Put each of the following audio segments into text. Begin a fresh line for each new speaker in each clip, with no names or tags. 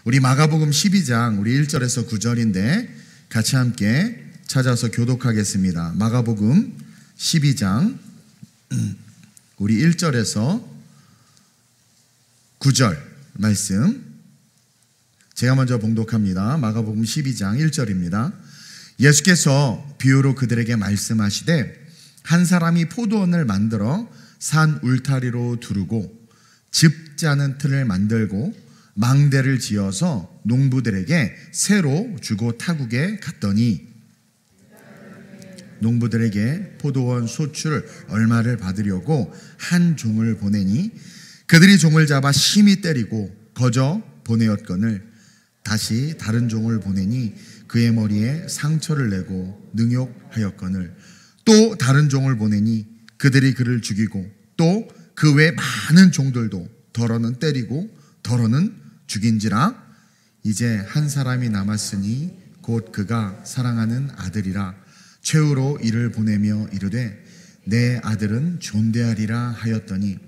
우리 마가복음 12장 우리 1절에서 9절인데 같이 함께 찾아서 교독하겠습니다. 마가복음 12장 우리 1절에서 9절 말씀 제가 먼저 봉독합니다. 마가복음 12장 1절입니다. 예수께서 비유로 그들에게 말씀하시되 한 사람이 포도원을 만들어 산 울타리로 두르고 즙 짜는 틀을 만들고 망대를 지어서 농부들에게 새로 주고 타국에 갔더니 농부들에게 포도원 소출 얼마를 받으려고 한 종을 보내니 그들이 종을 잡아 심히 때리고 거저 보내었거늘 다시 다른 종을 보내니 그의 머리에 상처를 내고 능욕하였거늘 또 다른 종을 보내니 그들이 그를 죽이고 또 그 외 많은 종들도 더러는 때리고 더러는 죽인지라 이제 한 사람이 남았으니 곧 그가 사랑하는 아들이라 최후로 이를 보내며 이르되 내 아들은 존대하리라 하였더니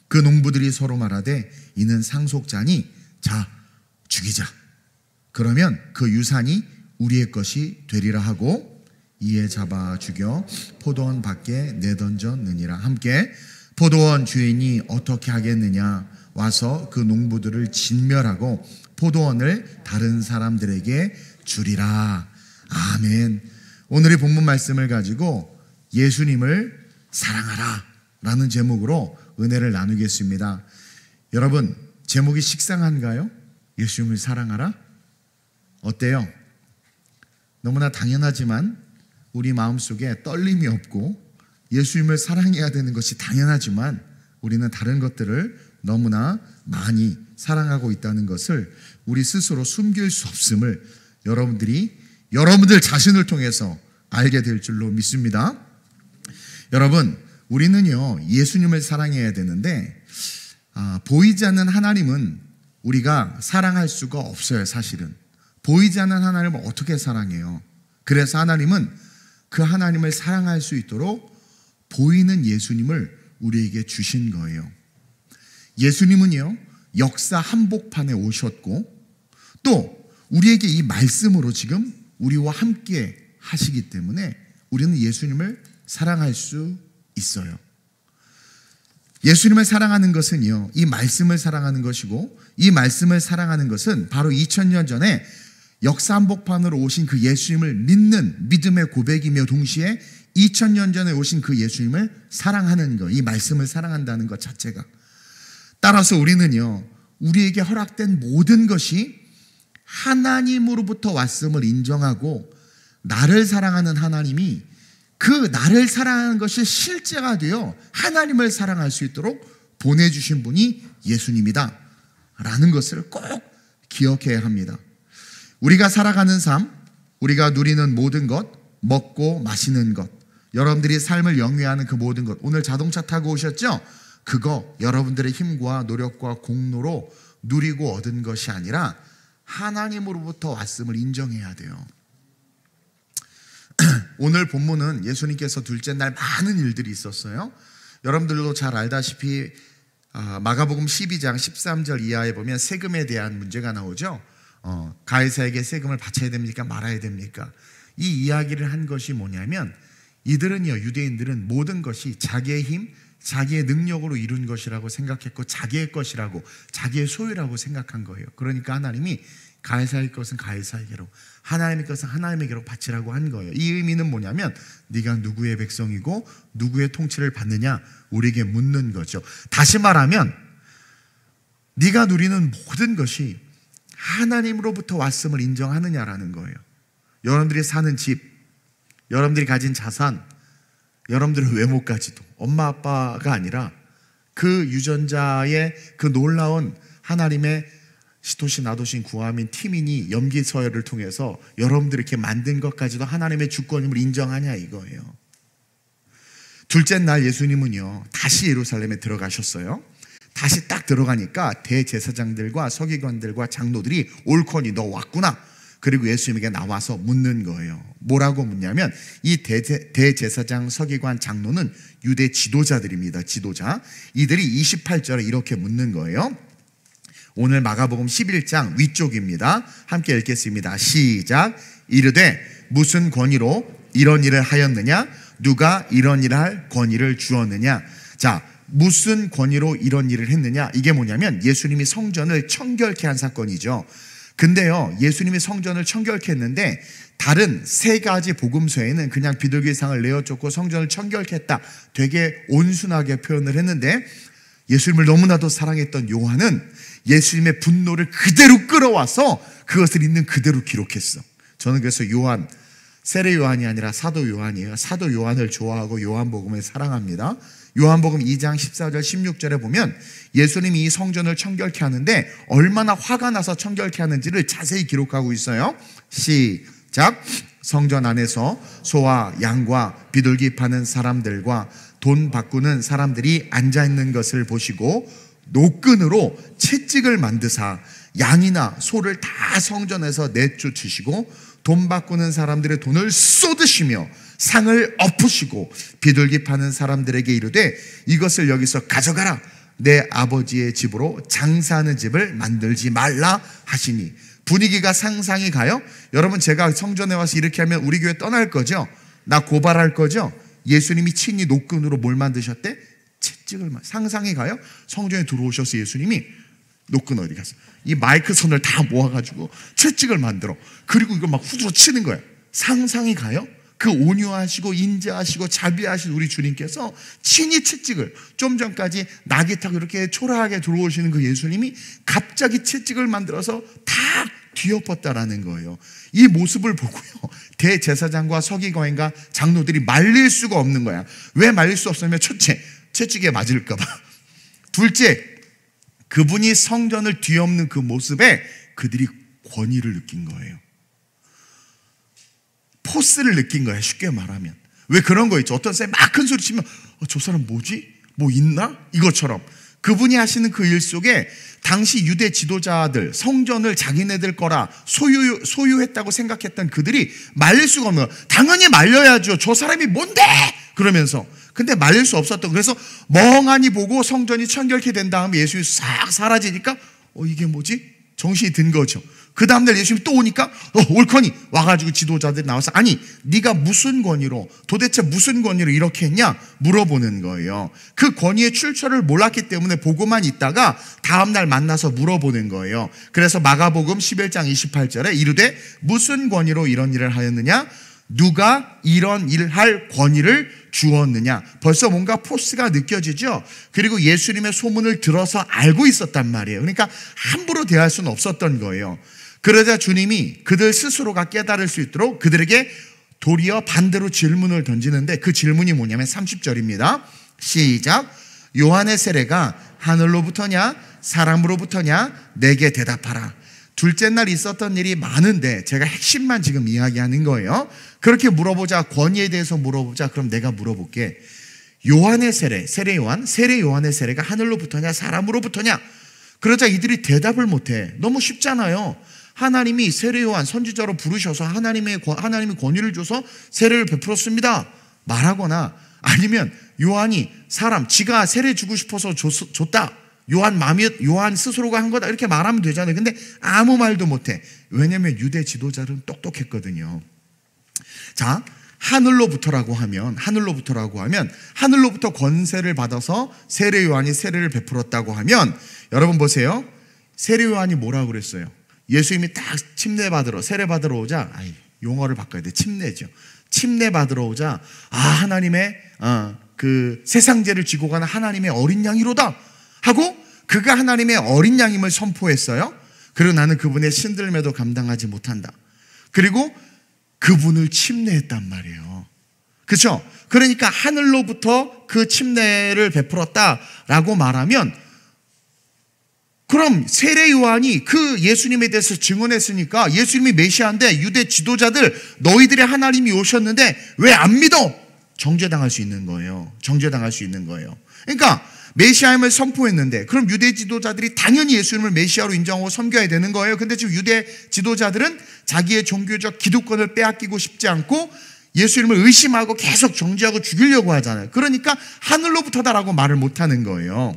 그 농부들이 서로 말하되 이는 상속자니 자 죽이자 그러면 그 유산이 우리의 것이 되리라 하고 이에 잡아 죽여 포도원 밖에 내던졌느니라. 함께 포도원 주인이 어떻게 하겠느냐 와서 그 농부들을 진멸하고 포도원을 다른 사람들에게 주리라. 아멘. 오늘의 본문 말씀을 가지고 예수님을 사랑하라 라는 제목으로 은혜를 나누겠습니다. 여러분 제목이 식상한가요? 예수님을 사랑하라? 어때요? 너무나 당연하지만 우리 마음속에 떨림이 없고 예수님을 사랑해야 되는 것이 당연하지만 우리는 다른 것들을 너무나 많이 사랑하고 있다는 것을 우리 스스로 숨길 수 없음을 여러분들 자신을 통해서 알게 될 줄로 믿습니다. 여러분 우리는요 예수님을 사랑해야 되는데 보이지 않는 하나님은 우리가 사랑할 수가 없어요. 사실은 보이지 않는 하나님을 어떻게 사랑해요? 그래서 하나님은 그 하나님을 사랑할 수 있도록 보이는 예수님을 우리에게 주신 거예요. 예수님은요 역사 한복판에 오셨고 또 우리에게 이 말씀으로 지금 우리와 함께 하시기 때문에 우리는 예수님을 사랑할 수 있어요. 예수님을 사랑하는 것은요 이 말씀을 사랑하는 것이고 이 말씀을 사랑하는 것은 바로 2000년 전에 역사 한복판으로 오신 그 예수님을 믿는 믿음의 고백이며 동시에 2000년 전에 오신 그 예수님을 사랑하는 것, 이 말씀을 사랑한다는 것 자체가. 따라서 우리는요 우리에게 허락된 모든 것이 하나님으로부터 왔음을 인정하고 나를 사랑하는 하나님이 그 나를 사랑하는 것이 실제가 되어 하나님을 사랑할 수 있도록 보내주신 분이 예수님이다 라는 것을 꼭 기억해야 합니다. 우리가 살아가는 삶, 우리가 누리는 모든 것, 먹고 마시는 것, 여러분들이 삶을 영위하는 그 모든 것, 오늘 자동차 타고 오셨죠? 그거 여러분들의 힘과 노력과 공로로 누리고 얻은 것이 아니라 하나님으로부터 왔음을 인정해야 돼요. 오늘 본문은 예수님께서 둘째 날 많은 일들이 있었어요. 여러분들도 잘 알다시피 마가복음 12장 13절 이하에 보면 세금에 대한 문제가 나오죠. 가이사에게 세금을 바쳐야 됩니까? 말아야 됩니까? 이 이야기를 한 것이 뭐냐면 이들은요 유대인들은 모든 것이 자기의 힘, 자기의 능력으로 이룬 것이라고 생각했고 자기의 것이라고 자기의 소유라고 생각한 거예요. 그러니까 하나님이 가이사의 것은 가이사에게로 하나님의 것은 하나님에게로 바치라고 한 거예요. 이 의미는 뭐냐면 네가 누구의 백성이고 누구의 통치를 받느냐 우리에게 묻는 거죠. 다시 말하면 네가 누리는 모든 것이 하나님으로부터 왔음을 인정하느냐라는 거예요. 여러분들이 사는 집, 여러분들이 가진 자산, 여러분들의 외모까지도 엄마 아빠가 아니라 그 유전자의 그 놀라운 하나님의 시토신 나도신 구하민 티민이 염기서열을 통해서 여러분들이 이렇게 만든 것까지도 하나님의 주권임을 인정하냐 이거예요. 둘째 날 예수님은요 다시 예루살렘에 들어가셨어요. 다시 딱 들어가니까 대제사장들과 서기관들과 장로들이 옳거니 너 왔구나. 그리고 예수님에게 나와서 묻는 거예요. 뭐라고 묻냐면 이 대제사장 서기관 장로는 유대 지도자들입니다. 지도자. 이들이 28절에 이렇게 묻는 거예요. 오늘 마가복음 11장 위쪽입니다. 함께 읽겠습니다. 시작. 이르되 무슨 권위로 이런 일을 하였느냐? 누가 이런 일을 할 권위를 주었느냐? 자, 무슨 권위로 이런 일을 했느냐? 이게 뭐냐면 예수님이 성전을 청결케 한 사건이죠. 근데요, 예수님이 성전을 청결케 했는데 다른 세 가지 복음서에는 그냥 비둘기상을 내어쫓고 성전을 청결케 했다, 되게 온순하게 표현을 했는데, 예수님을 너무나도 사랑했던 요한은 예수님의 분노를 그대로 끌어와서 그것을 있는 그대로 기록했어. 저는 그래서 요한, 세례 요한이 아니라 사도 요한이에요. 사도 요한을 좋아하고 요한복음을 사랑합니다. 요한복음 2장 14절 16절에 보면 예수님이 이 성전을 청결케 하는데 얼마나 화가 나서 청결케 하는지를 자세히 기록하고 있어요. 시작. 성전 안에서 소와 양과 비둘기 파는 사람들과 돈 바꾸는 사람들이 앉아있는 것을 보시고 노끈으로 채찍을 만드사 양이나 소를 다 성전에서 내쫓으시고 돈 바꾸는 사람들의 돈을 쏟으시며 상을 엎으시고 비둘기 파는 사람들에게 이르되 이것을 여기서 가져가라. 내 아버지의 집으로 장사하는 집을 만들지 말라 하시니. 분위기가 상상이 가요? 여러분, 제가 성전에 와서 이렇게 하면 우리 교회 떠날 거죠? 나 고발할 거죠? 예수님이 친히 노끈으로 뭘 만드셨대? 채찍을. 상상이 가요? 성전에 들어오셔서 예수님이 노끈 어디 갔어? 이 마이크 선을 다 모아가지고 채찍을 만들어. 그리고 이걸 막 후드로 치는 거예요. 상상이 가요? 그 온유하시고 인자하시고 자비하신 우리 주님께서 친히 채찍을, 좀 전까지 낙이 타고 이렇게 초라하게 들어오시는 그 예수님이 갑자기 채찍을 만들어서 다 뒤엎었다라는 거예요. 이 모습을 보고요, 대제사장과 서기관과 장로들이 말릴 수가 없는 거야. 왜 말릴 수 없으면 첫째, 채찍에 맞을까 봐. 둘째, 그분이 성전을 뒤엎는 그 모습에 그들이 권위를 느낀 거예요. 포스를 느낀 거예요. 쉽게 말하면. 왜 그런 거 있죠? 어떤 사람이 막 큰 소리 치면 저 사람 뭐지? 뭐 있나? 이것처럼 그분이 하시는 그 일 속에 당시 유대 지도자들, 성전을 자기네들 거라 소유했다고 생각했던 그들이 말릴 수가 없는 거예요. 당연히 말려야죠. 저 사람이 뭔데? 그러면서. 근데 말릴 수 없었던. 그래서 멍하니 보고 성전이 청결케 된 다음에 예수님이 싹 사라지니까 이게 뭐지? 정신이 든 거죠. 그 다음날 예수님이 또 오니까 옳거니 와가지고 지도자들이 나와서 아니 네가 무슨 권위로, 도대체 무슨 권위로 이렇게 했냐 물어보는 거예요. 그 권위의 출처를 몰랐기 때문에 보고만 있다가 다음날 만나서 물어보는 거예요. 그래서 마가복음 11장 28절에 이르되 무슨 권위로 이런 일을 하였느냐? 누가 이런 일을 할 권위를 주었느냐? 벌써 뭔가 포스가 느껴지죠. 그리고 예수님의 소문을 들어서 알고 있었단 말이에요. 그러니까 함부로 대할 수는 없었던 거예요. 그러자 주님이 그들 스스로가 깨달을 수 있도록 그들에게 도리어 반대로 질문을 던지는데, 그 질문이 뭐냐면 30절입니다. 시작. 요한의 세례가 하늘로부터냐 사람으로부터냐? 내게 대답하라. 둘째 날 있었던 일이 많은데 제가 핵심만 지금 이야기하는 거예요. 그렇게 물어보자, 권위에 대해서 물어보자. 그럼 내가 물어볼게. 요한의 세례, 세례 요한의 세례가 하늘로부터냐 사람으로부터냐? 그러자 이들이 대답을 못해. 너무 쉽잖아요. 하나님이 세례 요한 선지자로 부르셔서 하나님이 권위를 줘서 세례를 베풀었습니다 말하거나, 아니면 요한이 지가 세례 주고 싶어서 줬다, 요한 스스로가 한 거다, 이렇게 말하면 되잖아요. 근데 아무 말도 못해. 왜냐면 유대 지도자들은 똑똑했거든요. 자, 하늘로부터라고 하면 하늘로부터 권세를 받아서 세례 요한이 세례를 베풀었다고 하면, 여러분 보세요. 세례 요한이 뭐라고 그랬어요? 예수님이 딱 세례 받으러 오자, 용어를 바꿔야 돼. 침례 받으러 오자, 하나님의 그 세상죄를 지고 가는 하나님의 어린 양이로다 하고 그가 하나님의 어린 양임을 선포했어요. 그리고 나는 그분의 신들매도 감당하지 못한다. 그리고 그분을 침례했단 말이에요. 그렇죠? 그러니까 하늘로부터 그 침례를 베풀었다라고 말하면, 그럼 세례 요한이 그 예수님에 대해서 증언했으니까 예수님이 메시아인데 유대 지도자들 너희들의 하나님이 오셨는데 왜 안 믿어? 정죄당할 수 있는 거예요. 그러니까 메시아임을 선포했는데, 그럼 유대 지도자들이 당연히 예수님을 메시아로 인정하고 섬겨야 되는 거예요. 근데 지금 유대 지도자들은 자기의 종교적 기득권을 빼앗기고 싶지 않고 예수님을 의심하고 계속 정죄하고 죽이려고 하잖아요. 그러니까 하늘로부터다라고 말을 못하는 거예요.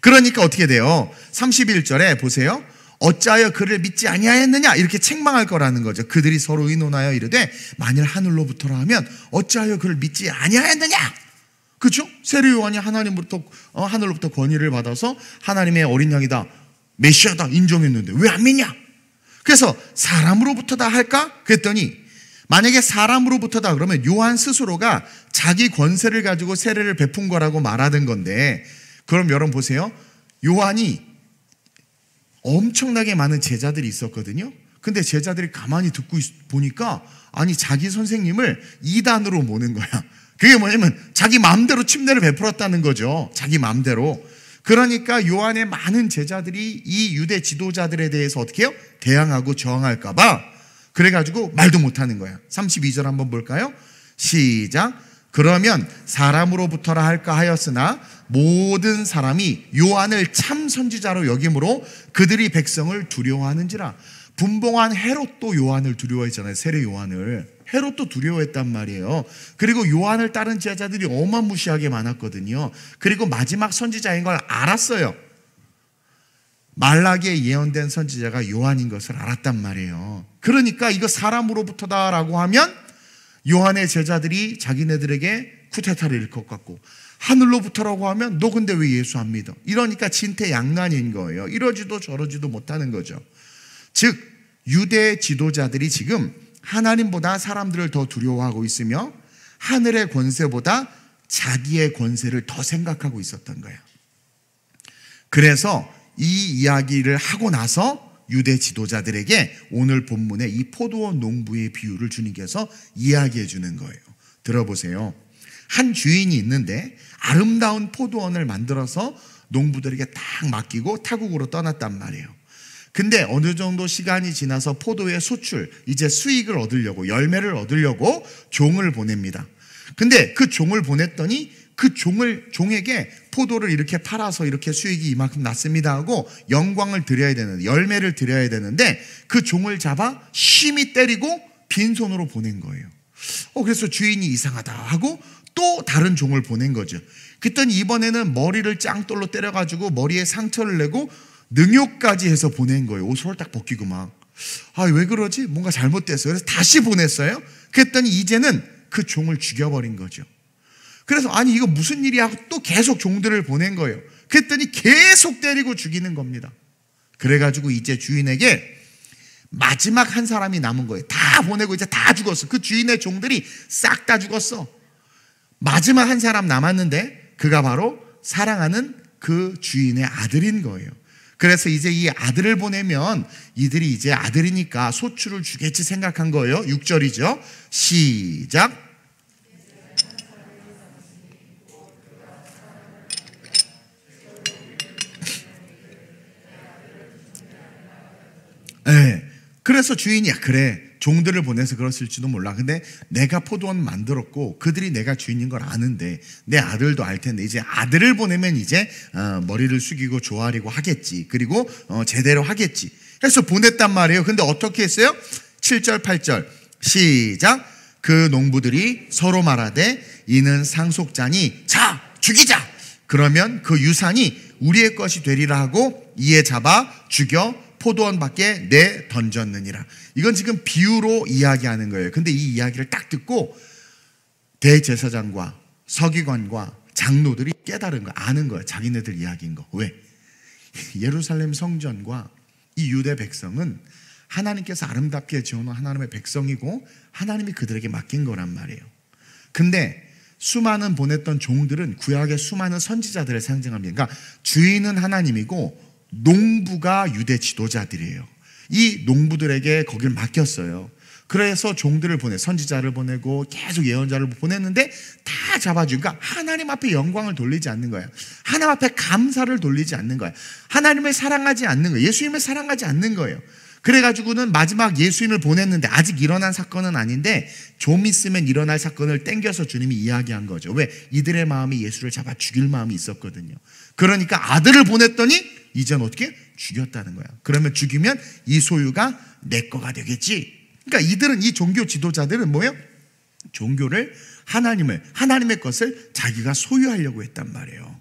그러니까 어떻게 돼요? 31절에 보세요. 어찌하여 그를 믿지 아니하였느냐 이렇게 책망할 거라는 거죠. 그들이 서로 의논하여 이르되 만일 하늘로부터라 하면 어찌하여 그를 믿지 아니하였느냐. 그렇죠? 세례 요한이 하늘로부터 권위를 받아서 하나님의 어린 양이다, 메시아다 인정했는데 왜 안 믿냐? 그래서 사람으로부터다 할까? 그랬더니 만약에 사람으로부터다 그러면 요한 스스로가 자기 권세를 가지고 세례를 베푼 거라고 말하던 건데, 그럼 여러분 보세요. 요한이 엄청나게 많은 제자들이 있었거든요. 근데 제자들이 가만히 듣고 보니까 아니 자기 선생님을 이단으로 모는 거야. 그게 뭐냐면 자기 마음대로 침례를 베풀었다는 거죠. 자기 마음대로. 그러니까 요한의 많은 제자들이 이 유대 지도자들에 대해서 어떻게 해요? 대항하고 저항할까 봐 그래가지고 말도 못하는 거야. 32절 한번 볼까요? 시작. 그러면 사람으로부터라 할까 하였으나 모든 사람이 요한을 참 선지자로 여김으로 그들이 백성을 두려워하는지라. 분봉한 헤롯도 요한을 두려워했잖아요. 세례 요한을. 헤롯도 두려워했단 말이에요. 그리고 요한을 따른 제자들이 어마무시하게 많았거든요. 그리고 마지막 선지자인 걸 알았어요. 말라기에 예언된 선지자가 요한인 것을 알았단 말이에요. 그러니까 이거 사람으로부터다라고 하면 요한의 제자들이 자기네들에게 쿠데타를 일으킬 것 같고, 하늘로부터라고 하면 너 근데 왜 예수 안 믿어? 이러니까 진퇴양난인 거예요. 이러지도 저러지도 못하는 거죠. 즉 유대 지도자들이 지금 하나님보다 사람들을 더 두려워하고 있으며 하늘의 권세보다 자기의 권세를 더 생각하고 있었던 거예요. 그래서 이 이야기를 하고 나서 유대 지도자들에게 오늘 본문에 이 포도원 농부의 비유를 주님께서 이야기해 주는 거예요. 들어보세요. 한 주인이 있는데 아름다운 포도원을 만들어서 농부들에게 딱 맡기고 타국으로 떠났단 말이에요. 근데 어느 정도 시간이 지나서 포도의 소출, 이제 수익을 얻으려고, 열매를 얻으려고 종을 보냅니다. 근데 그 종을 보냈더니 그 종에게 포도를 이렇게 팔아서 이렇게 수익이 이만큼 났습니다 하고 영광을 드려야 되는데, 열매를 드려야 되는데 그 종을 잡아 심히 때리고 빈손으로 보낸 거예요. 그래서 주인이 이상하다 하고 또 다른 종을 보낸 거죠. 그랬더니 이번에는 머리를 짱돌로 때려가지고 머리에 상처를 내고 능욕까지 해서 보낸 거예요. 옷을 딱 벗기고 막. 왜 그러지? 뭔가 잘못됐어요. 그래서 다시 보냈어요. 그랬더니 이제는 그 종을 죽여버린 거죠. 그래서 아니 이거 무슨 일이야 하고 또 계속 종들을 보낸 거예요. 그랬더니 계속 때리고 죽이는 겁니다. 그래가지고 이제 주인에게 마지막 한 사람이 남은 거예요. 다 보내고 이제 다 죽었어. 그 주인의 종들이 싹 다 죽었어. 마지막 한 사람 남았는데 그가 바로 사랑하는 그 주인의 아들인 거예요. 그래서 이제 이 아들을 보내면 이들이 이제 아들이니까 소출을 주겠지 생각한 거예요. 6절이죠. 시작. 네. 그래서 주인이 그래 종들을 보내서 그랬을지도 몰라. 근데 내가 포도원 만들었고 그들이 내가 주인인 걸 아는데 내 아들도 알 텐데 이제 아들을 보내면 이제 머리를 숙이고 조아리고 하겠지. 그리고 제대로 하겠지. 해서 보냈단 말이에요. 근데 어떻게 했어요? 7절 8절 시작. 그 농부들이 서로 말하되 이는 상속자니 자 죽이자. 그러면 그 유산이 우리의 것이 되리라 하고 이에 잡아 죽여 포도원 밖에 내 던졌느니라. 이건 지금 비유로 이야기하는 거예요. 근데 이 이야기를 딱 듣고 대제사장과 서기관과 장로들이 깨달은 거야. 아는 거야. 자기네들 이야기인 거. 왜? 예루살렘 성전과 이 유대 백성은 하나님께서 아름답게 지어놓은 하나님의 백성이고 하나님이 그들에게 맡긴 거란 말이에요. 근데 수많은 보냈던 종들은 구약의 수많은 선지자들을 상징합니다. 그러니까 주인은 하나님이고 농부가 유대 지도자들이에요. 이 농부들에게 거기를 맡겼어요. 그래서 종들을 선지자를 보내고 계속 예언자를 보냈는데 다 잡아주니까 하나님 앞에 영광을 돌리지 않는 거야. 하나님 앞에 감사를 돌리지 않는 거야. 하나님을 사랑하지 않는 거예요. 예수님을 사랑하지 않는 거예요. 그래가지고는 마지막 예수님을 보냈는데 아직 일어난 사건은 아닌데 좀 있으면 일어날 사건을 땡겨서 주님이 이야기한 거죠. 왜? 이들의 마음이 예수를 잡아 죽일 마음이 있었거든요. 그러니까 아들을 보냈더니 이젠 어떻게? 죽였다는 거야. 그러면 죽이면 이 소유가 내 거가 되겠지. 그러니까 이들은, 이 종교 지도자들은 뭐예요? 종교를, 하나님의 것을 자기가 소유하려고 했단 말이에요.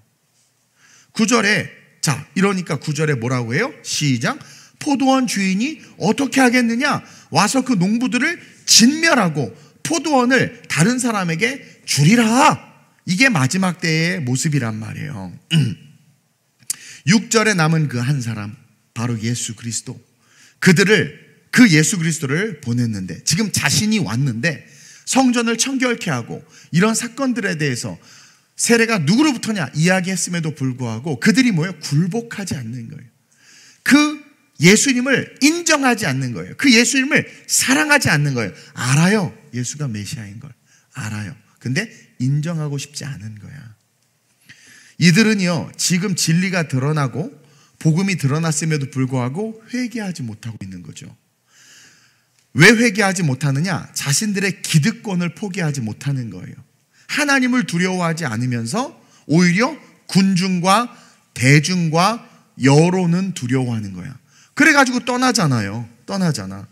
9절에 자, 이러니까 9절에 뭐라고 해요? 시작. 포도원 주인이 어떻게 하겠느냐? 와서 그 농부들을 진멸하고 포도원을 다른 사람에게 주리라. 이게 마지막 때의 모습이란 말이에요. 6절에 남은 그 한 사람, 바로 예수 그리스도. 그 예수 그리스도를 보냈는데, 지금 자신이 왔는데 성전을 청결케 하고 이런 사건들에 대해서 세례가 누구로부터냐 이야기했음에도 불구하고 그들이 뭐예요? 굴복하지 않는 거예요. 그 예수님을 인정하지 않는 거예요. 그 예수님을 사랑하지 않는 거예요. 알아요. 예수가 메시아인 걸 알아요. 근데 인정하고 싶지 않은 거야. 이들은요, 지금 진리가 드러나고 복음이 드러났음에도 불구하고 회개하지 못하고 있는 거죠. 왜 회개하지 못하느냐? 자신들의 기득권을 포기하지 못하는 거예요. 하나님을 두려워하지 않으면서 오히려 군중과 대중과 여론은 두려워하는 거야. 그래가지고 떠나잖아.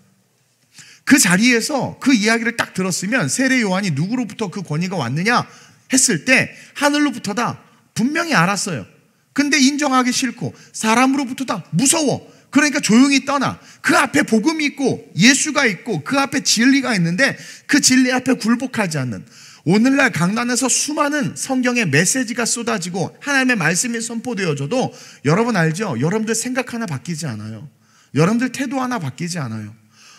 그 자리에서 그 이야기를 딱 들었으면 세례 요한이 누구로부터 그 권위가 왔느냐 했을 때 하늘로부터다 분명히 알았어요. 근데 인정하기 싫고 사람으로부터다 무서워. 그러니까 조용히 떠나. 그 앞에 복음이 있고 예수가 있고 그 앞에 진리가 있는데 그 진리 앞에 굴복하지 않는, 오늘날 강단에서 수많은 성경의 메시지가 쏟아지고 하나님의 말씀이 선포되어져도 여러분 알죠? 여러분들 생각 하나 바뀌지 않아요. 여러분들 태도 하나 바뀌지 않아요.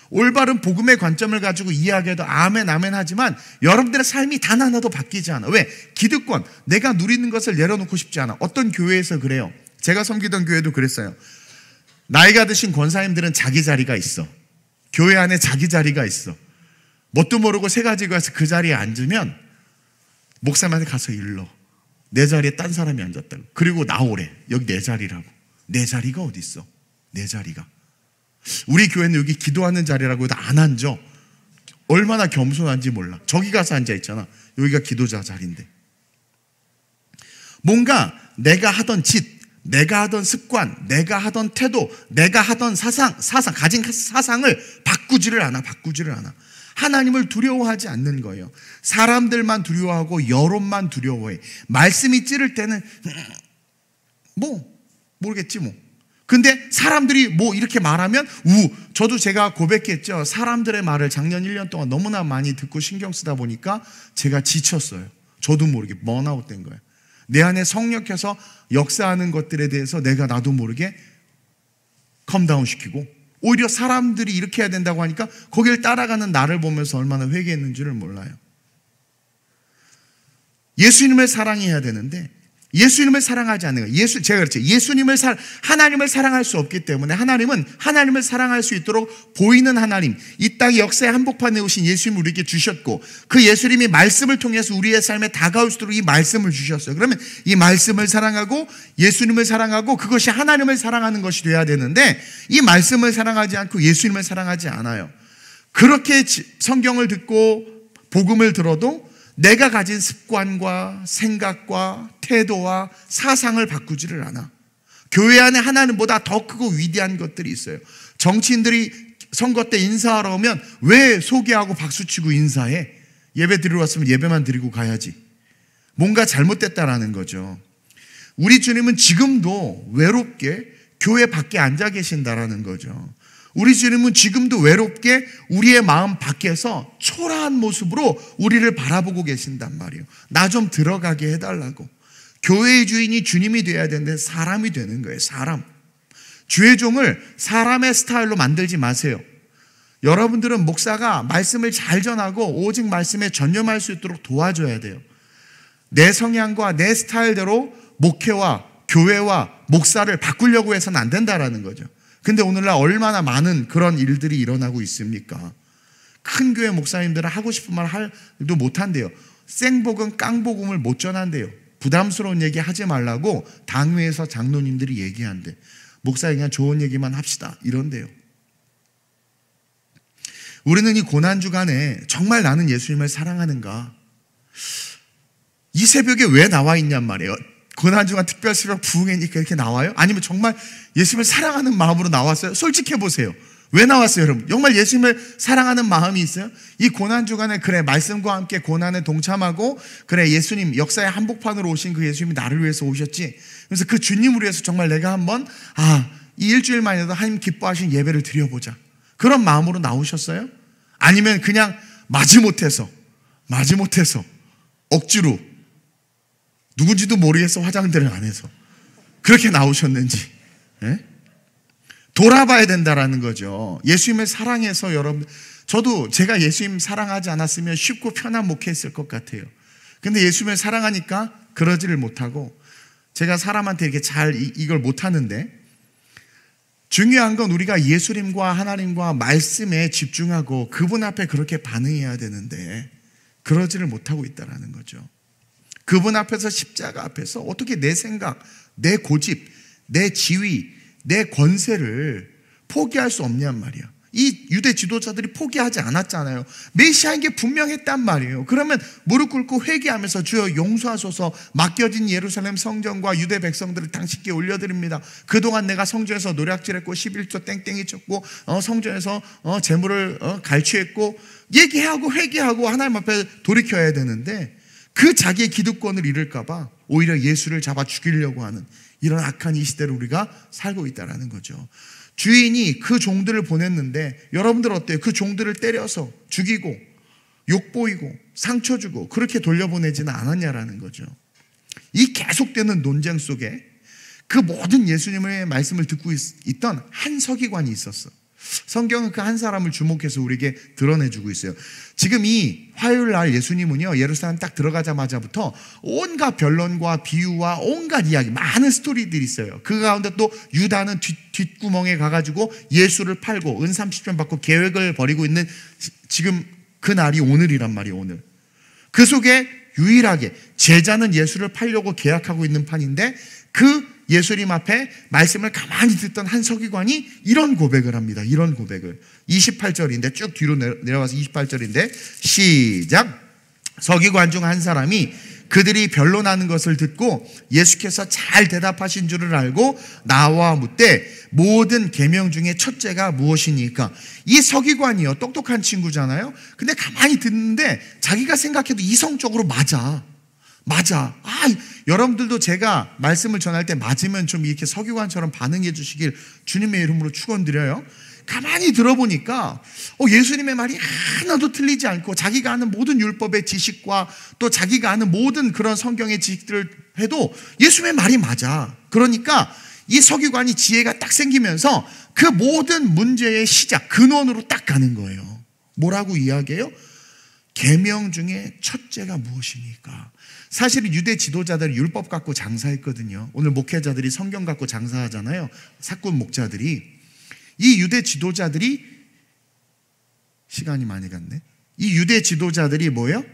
올바른 복음의 관점을 가지고 이야기해도 아멘 하지만 여러분들의 삶이 단 하나도 바뀌지 않아. 왜? 기득권, 내가 누리는 것을 내려놓고 싶지 않아. 어떤 교회에서 그래요. 제가 섬기던 교회도 그랬어요. 나이가 드신 권사님들은 자기 자리가 있어. 교회 안에 자기 자리가 있어. 뭣도 모르고 새 가지고 와서 그 자리에 앉으면 목사님한테 가서 일러. 내 자리에 딴 사람이 앉았다고. 그리고 나오래. 여기 내 자리라고. 내 자리가 어디 있어? 내 자리가. 우리 교회는 여기 기도하는 자리라고 해도 안 앉아. 얼마나 겸손한지 몰라. 저기 가서 앉아 있잖아. 여기가 기도자 자리인데. 뭔가 내가 하던 짓, 내가 하던 습관, 내가 하던 태도, 내가 하던 사상, 가진 사상을 바꾸지를 않아. 하나님을 두려워하지 않는 거예요. 사람들만 두려워하고 여론만 두려워해. 말씀이 찌를 때는 모르겠지 뭐. 근데 사람들이 뭐 이렇게 말하면 저도 제가 고백했죠. 사람들의 말을 작년 1년 동안 너무나 많이 듣고 신경 쓰다 보니까 제가 지쳤어요. 저도 모르게 번아웃 된 거예요. 내 안에 성령께서 역사하는 것들에 대해서 내가 나도 모르게 컴다운 시키고, 오히려 사람들이 이렇게 해야 된다고 하니까 거기를 따라가는 나를 보면서 얼마나 회개했는지를 몰라요. 예수님을 사랑해야 되는데 예수님을 사랑하지 않는 거예요. 제가 그랬죠. 하나님을 사랑할 수 없기 때문에 하나님은 하나님을 사랑할 수 있도록 보이는 하나님, 이 땅의 역사에 한복판에 오신 예수님을 우리에게 주셨고, 그 예수님이 말씀을 통해서 우리의 삶에 다가올 수 있도록 이 말씀을 주셨어요. 그러면 이 말씀을 사랑하고 예수님을 사랑하고 그것이 하나님을 사랑하는 것이 돼야 되는데, 이 말씀을 사랑하지 않고 예수님을 사랑하지 않아요. 그렇게 성경을 듣고 복음을 들어도 내가 가진 습관과 생각과 태도와 사상을 바꾸지를 않아. 교회 안에 하나님보다 더 크고 위대한 것들이 있어요. 정치인들이 선거 때 인사하러 오면 왜 소개하고 박수치고 인사해? 예배 드리러 왔으면 예배만 드리고 가야지. 뭔가 잘못됐다라는 거죠. 우리 주님은 지금도 외롭게 교회 밖에 앉아 계신다라는 거죠. 우리 주님은 지금도 외롭게 우리의 마음 밖에서 초라한 모습으로 우리를 바라보고 계신단 말이에요. 나 좀 들어가게 해달라고. 교회의 주인이 주님이 돼야 되는데 사람이 되는 거예요. 사람. 주의 종을 사람의 스타일로 만들지 마세요. 여러분들은 목사가 말씀을 잘 전하고 오직 말씀에 전념할 수 있도록 도와줘야 돼요. 내 성향과 내 스타일대로 목회와 교회와 목사를 바꾸려고 해서는 안 된다라는 거죠. 근데 오늘날 얼마나 많은 그런 일들이 일어나고 있습니까? 큰 교회 목사님들은 하고 싶은 말 할도 못한대요. 생복음 깡복음을 못 전한대요. 부담스러운 얘기 하지 말라고 당회에서 장로님들이 얘기한대. 목사님 그냥 좋은 얘기만 합시다 이런대요. 우리는 이 고난주간에 정말 나는 예수님을 사랑하는가? 이 새벽에 왜 나와 있냔 말이에요. 고난주간 특별새벽 부흥회니까 이렇게 나와요? 아니면 정말 예수님을 사랑하는 마음으로 나왔어요? 솔직해 보세요. 왜 나왔어요, 여러분? 정말 예수님을 사랑하는 마음이 있어요? 이 고난 주간에 그래 말씀과 함께 고난에 동참하고 그래 예수님 역사의 한복판으로 오신 그 예수님이 나를 위해서 오셨지. 그래서 그 주님을 위해서 정말 내가 한번 이 일주일만이라도 하나님 기뻐하신 예배를 드려보자. 그런 마음으로 나오셨어요? 아니면 그냥 마지못해서 억지로 누군지도 모르겠어 화장들을 안 해서 그렇게 나오셨는지 돌아봐야 된다라는 거죠. 예수님을 사랑해서 여러분, 저도 제가 예수님 사랑하지 않았으면 쉽고 편한 목회했을 것 같아요. 근데 예수님을 사랑하니까 그러지를 못하고 제가 사람한테 이렇게 잘 이걸 못하는데, 중요한 건 우리가 예수님과 하나님과 말씀에 집중하고 그분 앞에 그렇게 반응해야 되는데 그러지를 못하고 있다는 거죠. 그분 앞에서, 십자가 앞에서 어떻게 내 생각, 내 고집, 내 지위, 내 권세를 포기할 수 없냔 말이야. 이 유대 지도자들이 포기하지 않았잖아요. 메시아인 게 분명했단 말이에요. 그러면 무릎 꿇고 회개하면서 주여 용서하소서, 맡겨진 예루살렘 성전과 유대 백성들을 당신께 올려드립니다. 그동안 내가 성전에서 노략질했고 11조 땡땡이 쳤고 성전에서 재물을 갈취했고, 얘기하고 회개하고 하나님 앞에 돌이켜야 되는데 그 자기의 기득권을 잃을까 봐 오히려 예수를 잡아 죽이려고 하는 이런 악한 이 시대를 우리가 살고 있다는 거죠. 주인이 그 종들을 보냈는데 여러분들 어때요? 그 종들을 때려서 죽이고 욕보이고 상처 주고 그렇게 돌려보내지는 않았냐라는 거죠. 이 계속되는 논쟁 속에 그 모든 예수님의 말씀을 듣고 있던 한 서기관이 있었어. 성경은 그 한 사람을 주목해서 우리에게 드러내주고 있어요. 지금 이 화요일 날 예수님은요, 예루살렘 딱 들어가자마자부터 온갖 변론과 비유와 온갖 이야기, 많은 스토리들이 있어요. 그 가운데 또 유다는 뒷구멍에 가가지고 예수를 팔고 은 30전 받고 계획을 벌이고 있는 지금 그 날이 오늘이란 말이에요. 오늘 그 속에 유일하게 제자는 예수를 팔려고 계약하고 있는 판인데, 그 예수님 앞에 말씀을 가만히 듣던 한 서기관이 이런 고백을 합니다. 이런 고백을 28절인데 쭉 뒤로 내려와서 28절인데 시작. 서기관 중 한 사람이 그들이 변론하는 것을 듣고 예수께서 잘 대답하신 줄을 알고 나와 묻되 모든 계명 중에 첫째가 무엇이니까. 이 서기관이요, 똑똑한 친구잖아요. 근데 가만히 듣는데 자기가 생각해도 이성적으로 맞아. 여러분들도 제가 말씀을 전할 때 맞으면 좀 이렇게 서기관처럼 반응해 주시길 주님의 이름으로 축원드려요. 가만히 들어보니까 예수님의 말이 하나도 틀리지 않고 자기가 아는 모든 율법의 지식과 또 자기가 아는 모든 그런 성경의 지식들을 해도 예수님의 말이 맞아. 그러니까 이 서기관이 지혜가 딱 생기면서 그 모든 문제의 시작, 근원으로 딱 가는 거예요. 뭐라고 이야기해요? 계명 중에 첫째가 무엇입니까? 사실은 유대 지도자들이 율법 갖고 장사했거든요. 오늘 목회자들이 성경 갖고 장사하잖아요. 사꾼 목자들이. 이 유대 지도자들이, 시간이 많이 갔네. 이 유대 지도자들이 뭐예요?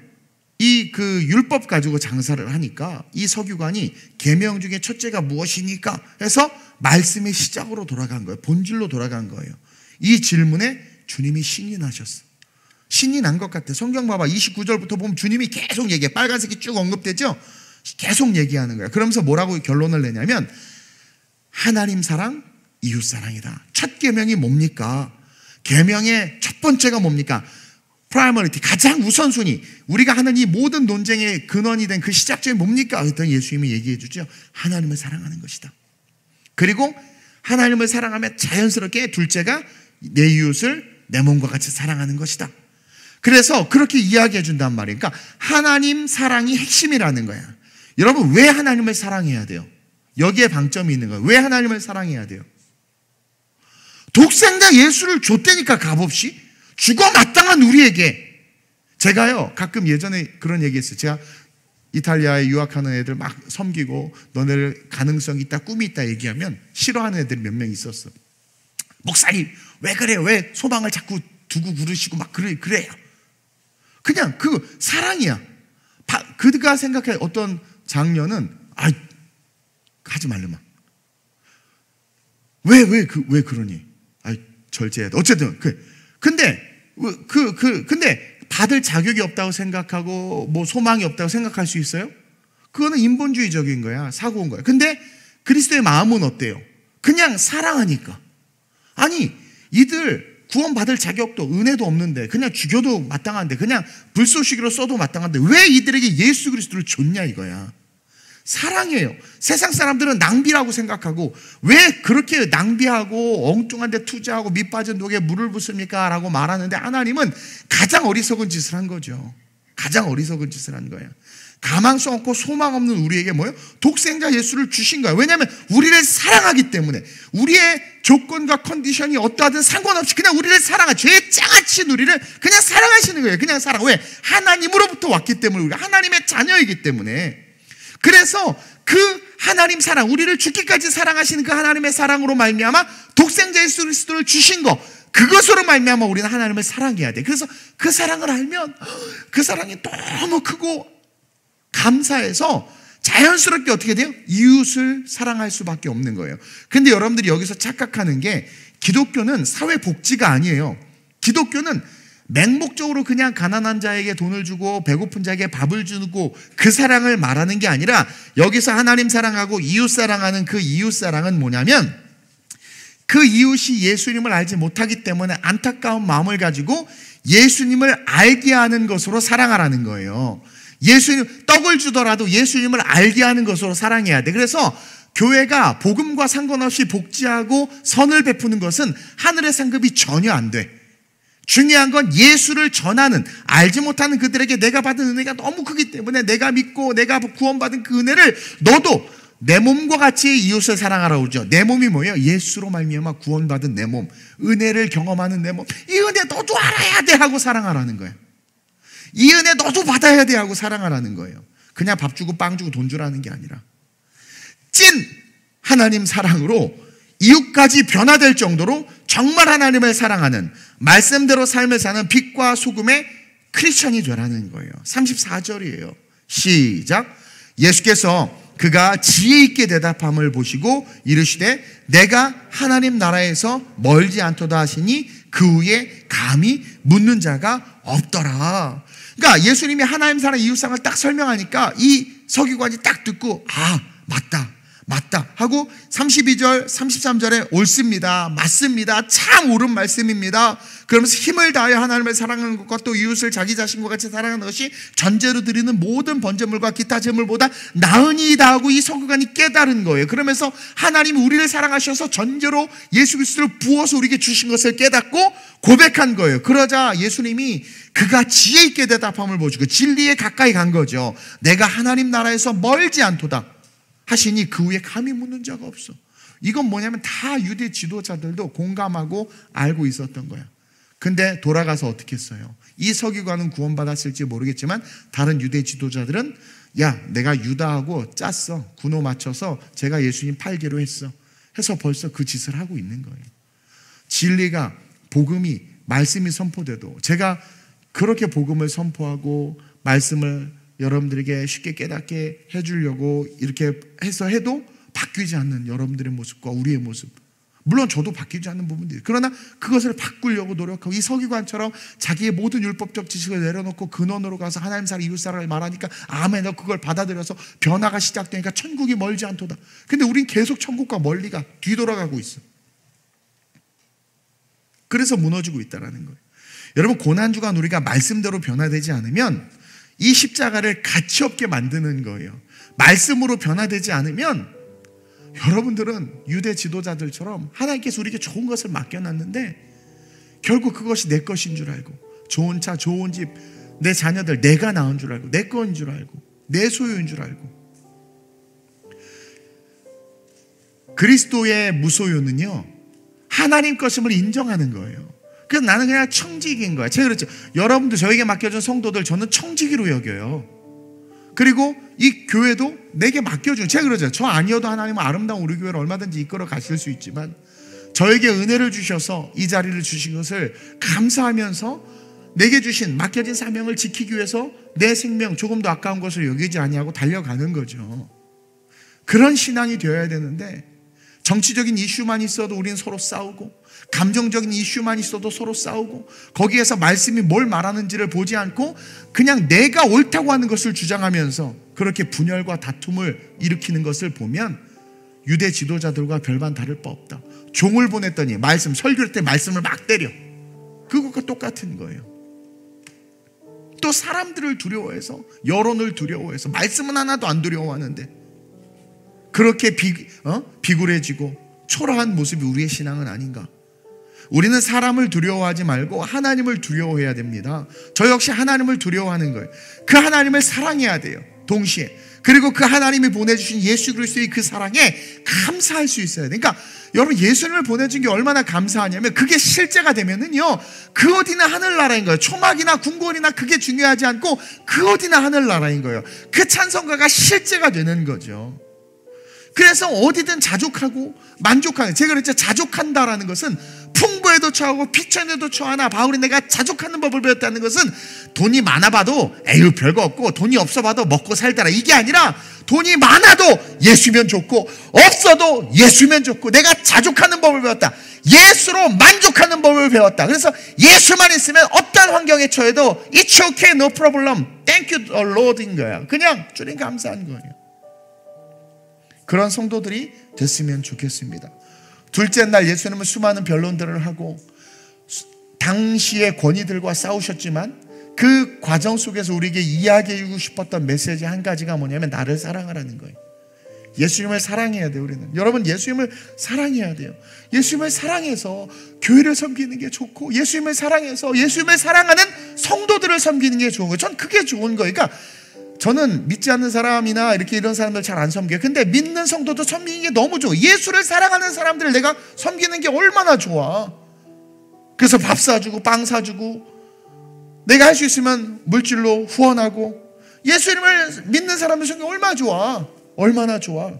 이 그 율법 가지고 장사를 하니까 이 서기관이 계명 중에 첫째가 무엇이니까 해서 말씀의 시작으로 돌아간 거예요. 본질로 돌아간 거예요. 이 질문에 주님이 신이 나셨어. 신이 난 것 같아. 성경 봐봐. 29절부터 보면 주님이 계속 얘기해. 빨간색이 쭉 언급되죠? 계속 얘기하는 거야. 그러면서 뭐라고 결론을 내냐면 하나님 사랑, 이웃 사랑이다. 첫 계명이 뭡니까? 계명의 첫 번째가 뭡니까? 프라이머리티, 가장 우선순위. 우리가 하는 이 모든 논쟁의 근원이 된 그 시작점이 뭡니까? 그랬더니 예수님이 얘기해 주죠. 하나님을 사랑하는 것이다. 그리고 하나님을 사랑하면 자연스럽게 둘째가 내 이웃을 내 몸과 같이 사랑하는 것이다. 그래서 그렇게 이야기해 준단 말이에요. 그러니까 하나님 사랑이 핵심이라는 거야. 여러분, 왜 하나님을 사랑해야 돼요? 여기에 방점이 있는 거예요. 왜 하나님을 사랑해야 돼요? 독생자 예수를 줬다니까, 값없이. 죽어 마땅한 우리에게. 제가요, 가끔 예전에 그런 얘기 했어요. 제가 이탈리아에 유학하는 애들 막 섬기고 너네들 가능성이 있다, 꿈이 있다 얘기하면 싫어하는 애들이 몇 명 있었어. 목사님, 왜 그래요? 왜 소망을 자꾸 두고 그러시고 막 그래요? 그냥 그 사랑이야. 그가 생각해. 어떤 장녀는 하지 말래만. 왜 그러니? 절제해야 돼. 어쨌든 근데 받을 자격이 없다고 생각하고 뭐 소망이 없다고 생각할 수 있어요? 그거는 인본주의적인 거야. 사고 온 거야. 근데 그리스도의 마음은 어때요? 그냥 사랑하니까. 아니, 이들 구원받을 자격도 은혜도 없는데, 그냥 죽여도 마땅한데, 그냥 불쏘시개로 써도 마땅한데 왜 이들에게 예수 그리스도를 줬냐 이거야. 사랑이에요. 세상 사람들은 낭비라고 생각하고, 왜 그렇게 낭비하고 엉뚱한 데 투자하고 밑 빠진 독에 물을 붓습니까? 라고 말하는데, 하나님은 가장 어리석은 짓을 한 거죠. 가장 어리석은 짓을 한 거예요. 가망성 없고 소망 없는 우리에게 뭐예요? 독생자 예수를 주신 거예요. 왜냐하면 우리를 사랑하기 때문에. 우리의 조건과 컨디션이 어떠하든 상관없이 그냥 우리를 죄의 장아찌인 우리를 그냥 사랑하시는 거예요. 그냥 사랑. 왜? 하나님으로부터 왔기 때문에, 우리가 하나님의 자녀이기 때문에. 그래서 그 하나님 사랑, 우리를 죽기까지 사랑하시는 그 하나님의 사랑으로 말미암아 독생자 예수 그리스도를 주신 거, 그것으로 말미암아 우리는 하나님을 사랑해야 돼. 그래서 그 사랑을 알면 그 사랑이 너무 크고 감사해서 자연스럽게 어떻게 돼요? 이웃을 사랑할 수밖에 없는 거예요. 근데 여러분들이 여기서 착각하는 게, 기독교는 사회복지가 아니에요. 기독교는 맹목적으로 그냥 가난한 자에게 돈을 주고 배고픈 자에게 밥을 주고 그 사랑을 말하는 게 아니라, 여기서 하나님 사랑하고 이웃 사랑하는 그 이웃 사랑은 뭐냐면, 그 이웃이 예수님을 알지 못하기 때문에 안타까운 마음을 가지고 예수님을 알게 하는 것으로 사랑하라는 거예요. 예수님, 떡을 주더라도 예수님을 알게 하는 것으로 사랑해야 돼. 그래서 교회가 복음과 상관없이 복지하고 선을 베푸는 것은 하늘의 상급이 전혀 안 돼. 중요한 건 예수를 전하는, 알지 못하는 그들에게 내가 받은 은혜가 너무 크기 때문에 내가 믿고 내가 구원받은 그 은혜를 너도 내 몸과 같이 이웃을 사랑하라고 그러죠. 내 몸이 뭐예요? 예수로 말미암아 구원받은 내 몸, 은혜를 경험하는 내 몸. 이 은혜 너도 알아야 돼 하고 사랑하라는 거예요. 이 은혜 너도 받아야 돼 하고 사랑하라는 거예요. 그냥 밥 주고 빵 주고 돈 주라는 게 아니라 찐 하나님 사랑으로 이웃까지 변화될 정도로 정말 하나님을 사랑하는, 말씀대로 삶을 사는 빛과 소금의 크리스천이 되라는 거예요. 34절이에요. 시작. 예수께서 그가 지혜 있게 대답함을 보시고 이르시되 내가 하나님 나라에서 멀지 않도다 하시니 그 후에 감히 묻는 자가 없더라. 그러니까 예수님이 하나님 사랑 이웃사랑을 딱 설명하니까 이 서기관이 딱 듣고, 아, 맞다 하고 32절 33절에 옳습니다, 맞습니다, 참 옳은 말씀입니다 그러면서 힘을 다하여 하나님을 사랑하는 것과 또 이웃을 자기 자신과 같이 사랑하는 것이 전제로 드리는 모든 번제물과 기타 제물보다 나으니이다 하고 이 서기관이 깨달은 거예요. 그러면서 하나님이 우리를 사랑하셔서 전제로 예수 그리스도를 부어서 우리에게 주신 것을 깨닫고 고백한 거예요. 그러자 예수님이 그가 지혜 있게 대답함을 보시고 진리에 가까이 간 거죠. 내가 하나님 나라에서 멀지 않도다 하시니 그 후에 감히 묻는 자가 없어. 이건 뭐냐면 다 유대 지도자들도 공감하고 알고 있었던 거야. 근데 돌아가서 어떻게 했어요? 이 서기관은 구원받았을지 모르겠지만 다른 유대 지도자들은, 야, 내가 유다하고 짰어. 군호 맞춰서 제가 예수님 팔기로 했어. 해서 벌써 그 짓을 하고 있는 거예요. 진리가, 복음이, 말씀이 선포돼도, 제가 그렇게 복음을 선포하고 말씀을 여러분들에게 쉽게 깨닫게 해주려고 이렇게 해서 해도 바뀌지 않는 여러분들의 모습과 우리의 모습, 물론 저도 바뀌지 않는 부분들이, 그러나 그것을 바꾸려고 노력하고 이 서기관처럼 자기의 모든 율법적 지식을 내려놓고 근원으로 가서 하나님 사랑 이웃 사랑을 말하니까 아멘, 너 그걸 받아들여서 변화가 시작되니까 천국이 멀지 않도다. 근데 우린 계속 천국과 멀리가 뒤돌아가고 있어. 그래서 무너지고 있다는 거예요. 여러분, 고난주간 우리가 말씀대로 변화되지 않으면 이 십자가를 가치 없게 만드는 거예요. 말씀으로 변화되지 않으면 여러분들은 유대 지도자들처럼 하나님께서 우리에게 좋은 것을 맡겨놨는데 결국 그것이 내 것인 줄 알고, 좋은 차, 좋은 집, 내 자녀들 내가 낳은 줄 알고, 내 거인 줄 알고, 내 소유인 줄 알고. 그리스도의 무소유는요, 하나님 것임을 인정하는 거예요. 그래서 나는 그냥 청지기인 거야. 제가 그랬죠. 여러분도 저에게 맡겨준 성도들 저는 청지기로 여겨요. 그리고 이 교회도 내게 맡겨준, 제가 그러죠. 저 아니어도 하나님은 아름다운 우리 교회를 얼마든지 이끌어 가실 수 있지만 저에게 은혜를 주셔서 이 자리를 주신 것을 감사하면서 내게 주신 맡겨진 사명을 지키기 위해서 내 생명 조금도 아까운 것을 여기지 아니하고 달려가는 거죠. 그런 신앙이 되어야 되는데 정치적인 이슈만 있어도 우리는 서로 싸우고, 감정적인 이슈만 있어도 서로 싸우고, 거기에서 말씀이 뭘 말하는지를 보지 않고 그냥 내가 옳다고 하는 것을 주장하면서 그렇게 분열과 다툼을 일으키는 것을 보면 유대 지도자들과 별반 다를 바 없다. 종을 보냈더니 말씀, 설교할 때 말씀을 막 때려. 그것과 똑같은 거예요. 또 사람들을 두려워해서, 여론을 두려워해서, 말씀은 하나도 안 두려워하는데 그렇게 비굴해지고 초라한 모습이 우리의 신앙은 아닌가. 우리는 사람을 두려워하지 말고 하나님을 두려워해야 됩니다. 저 역시 하나님을 두려워하는 거예요. 그 하나님을 사랑해야 돼요, 동시에. 그리고 그 하나님이 보내주신 예수 그리스도의 그 사랑에 감사할 수 있어야 돼요. 그러니까 여러분, 예수님을 보내준 게 얼마나 감사하냐면 그게 실제가 되면은요, 그 어디나 하늘나라인 거예요. 초막이나 궁궐이나 그게 중요하지 않고 그 어디나 하늘나라인 거예요. 그 찬송가가 실제가 되는 거죠. 그래서 어디든 자족하고 만족하는, 제가 그랬죠. 자족한다라는 것은 풍부에도 처하고 비천에도 처하나, 바울이 내가 자족하는 법을 배웠다는 것은 돈이 많아봐도 에휴 별거 없고, 돈이 없어봐도 먹고 살더라, 이게 아니라 돈이 많아도 예수면 좋고 없어도 예수면 좋고, 내가 자족하는 법을 배웠다. 예수로 만족하는 법을 배웠다. 그래서 예수만 있으면 어떤 환경에 처해도 It's okay, no problem, thank you Lord인 거야. 그냥 주님 감사한 거예요. 그런 성도들이 됐으면 좋겠습니다. 둘째 날 예수님은 수많은 변론들을 하고 당시의 권위들과 싸우셨지만 그 과정 속에서 우리에게 이야기해주고 싶었던 메시지 한 가지가 뭐냐면 나를 사랑하라는 거예요. 예수님을 사랑해야 돼요. 우리는, 여러분, 예수님을 사랑해야 돼요. 예수님을 사랑해서 교회를 섬기는 게 좋고, 예수님을 사랑해서 예수님을 사랑하는 성도들을 섬기는 게 좋은 거예요. 전 그게 좋은 거예요. 그러니까 저는 믿지 않는 사람이나 이렇게 이런 사람들 잘 안 섬겨요. 근데 믿는 성도도 섬기는 게 너무 좋아. 예수를 사랑하는 사람들을 내가 섬기는 게 얼마나 좋아. 그래서 밥 사주고 빵 사주고, 내가 할 수 있으면 물질로 후원하고, 예수님을 믿는 사람을 섬기는 게 얼마나 좋아. 얼마나 좋아.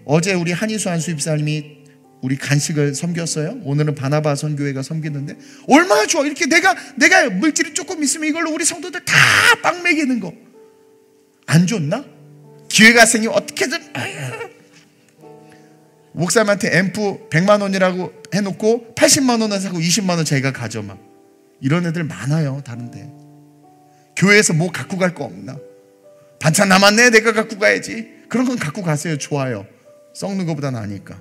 어제 우리 한희수 안수입사님이 우리 간식을 섬겼어요. 오늘은 바나바 선교회가 섬기는데 얼마나 좋아. 이렇게 내가 물질이 조금 있으면 이걸로 우리 성도들 다 빵 먹이는 거 안 좋나? 기회가 생기면 어떻게든 목사님한테 앰프 100만 원이라고 해놓고 80만 원을 사고 20만 원 자기가 가져. 막 이런 애들 많아요. 다른데 교회에서 뭐 갖고 갈 거 없나? 반찬 남았네, 내가 갖고 가야지. 그런 건 갖고 가세요. 좋아요. 썩는 것보다 나으니까.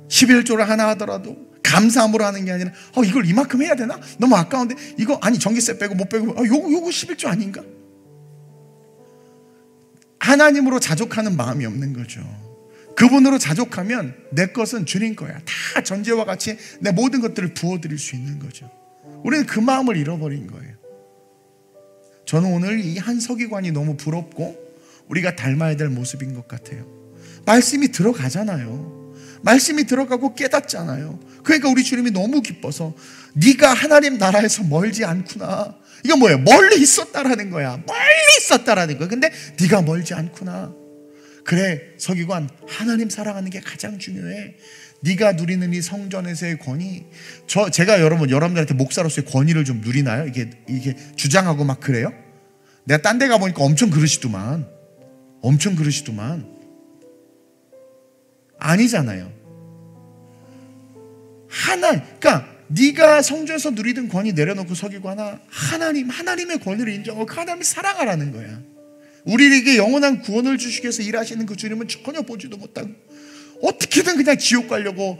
11조를 하나 하더라도 감사함으로 하는 게 아니라 이걸 이만큼 해야 되나? 너무 아까운데 이거 아니 전기세 빼고 못 빼고 요거 11조 아닌가? 하나님으로 자족하는 마음이 없는 거죠. 그분으로 자족하면 내 것은 주님 거야. 다 전제와 같이 내 모든 것들을 부어드릴 수 있는 거죠. 우리는 그 마음을 잃어버린 거예요. 저는 오늘 이 한 서기관이 너무 부럽고 우리가 닮아야 될 모습인 것 같아요. 말씀이 들어가잖아요. 말씀이 들어가고 깨닫잖아요. 그러니까 우리 주님이 너무 기뻐서 네가 하나님 나라에서 멀지 않구나. 이거 뭐예요? 멀리 있었다라는 거야. 멀리 있었다라는 거야. 근데 네가 멀지 않구나. 그래, 서기관, 하나님 사랑하는 게 가장 중요해. 네가 누리는 이 성전에서의 권위, 제가 여러분들한테 목사로서의 권위를 좀 누리나요? 이게 주장하고 막 그래요? 내가 딴 데 가보니까 엄청 그러시더만. 아니잖아요. 그러니까 네가 성전에서 누리던 권위 내려놓고 서기관아, 하나님의 권위를 인정하고 그 하나님을 사랑하라는 거야. 우리에게 영원한 구원을 주시기 위해서 일하시는 그 주님은 전혀 보지도 못하고 어떻게든 그냥 지옥 가려고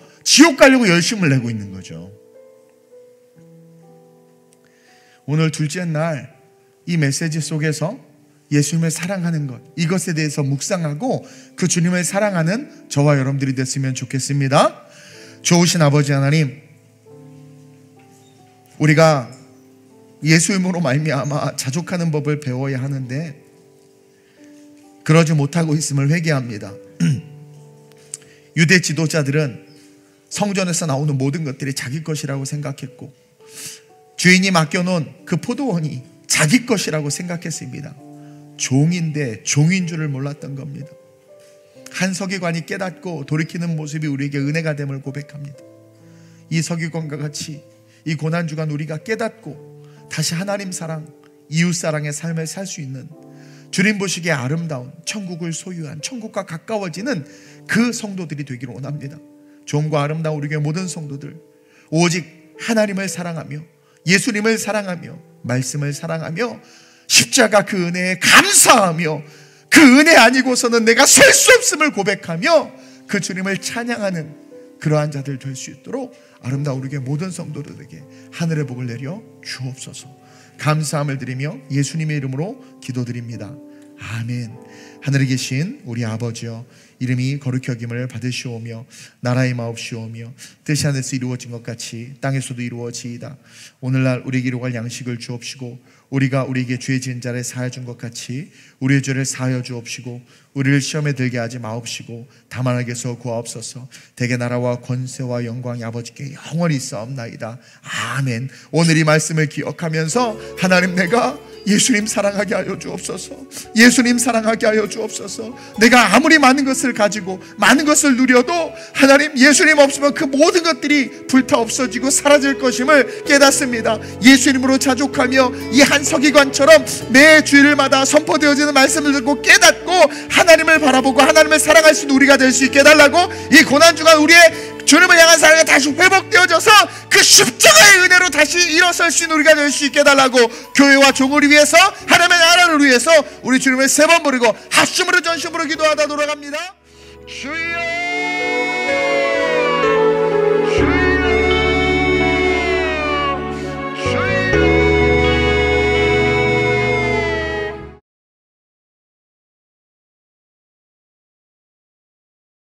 열심을 내고 있는 거죠. 오늘 둘째 날 이 메시지 속에서 예수님을 사랑하는 것, 이것에 대해서 묵상하고 그 주님을 사랑하는 저와 여러분들이 됐으면 좋겠습니다. 좋으신 아버지 하나님, 우리가 예수님으로 말미암아 자족하는 법을 배워야 하는데 그러지 못하고 있음을 회개합니다. 유대 지도자들은 성전에서 나오는 모든 것들이 자기 것이라고 생각했고 주인이 맡겨놓은 그 포도원이 자기 것이라고 생각했습니다. 종인데 종인 줄을 몰랐던 겁니다. 한 서기관이 깨닫고 돌이키는 모습이 우리에게 은혜가 됨을 고백합니다. 이 서기관과 같이 이 고난주간 우리가 깨닫고 다시 하나님 사랑, 이웃 사랑의 삶을 살 수 있는 주님 보시기에 아름다운 천국을 소유한, 천국과 가까워지는 그 성도들이 되기를 원합니다. 좋음과 아름다운 우리 교회 모든 성도들, 오직 하나님을 사랑하며 예수님을 사랑하며 말씀을 사랑하며 십자가 그 은혜에 감사하며 그 은혜 아니고서는 내가 살 수 없음을 고백하며 그 주님을 찬양하는 그러한 자들 될 수 있도록 아름다운 우리의 모든 성도들에게 하늘의 복을 내려 주옵소서. 감사함을 드리며 예수님의 이름으로 기도드립니다. 아멘. 하늘에 계신 우리 아버지여, 이름이 거룩히 여김을 받으시오며 나라의 마옵시오며 뜻이 하늘에서 이루어진 것 같이 땅에서도 이루어지이다. 오늘날 우리에게 이루어갈 양식을 주옵시고 우리가 우리에게 죄 지은 자를 사하여 준 것 같이 우리의 죄를 사하여 주옵시고 우리를 시험에 들게 하지 마옵시고 다만 악에서 구하옵소서. 대개 나라와 권세와 영광이 아버지께 영원히 있사옵나이다. 아멘. 오늘 이 말씀을 기억하면서 하나님, 내가 예수님 사랑하게 하여 주옵소서. 예수님 사랑하게 하여 주옵소서. 내가 아무리 많은 것을 가지고 많은 것을 누려도 하나님, 예수님 없으면 그 모든 것들이 불타 없어지고 사라질 것임을 깨닫습니다. 예수님으로 자족하며 이 한 서기관처럼 매 주일마다 선포되어지는 말씀을 듣고 깨닫고 하나님을 바라보고 하나님을 사랑할 수 있는 우리가 될 수 있게 해달라고, 이 고난주간 우리의 주님을 향한 사랑이 다시 회복되어져서 그 십자가의 은혜로 다시 일어설 수 있는 우리가 될 수 있게 해달라고, 교회와 종을 위해서 하나님의 나라를 위해서 우리 주님을 세 번 부르고 합심으로 전심으로 기도하다 돌아갑니다. 주여.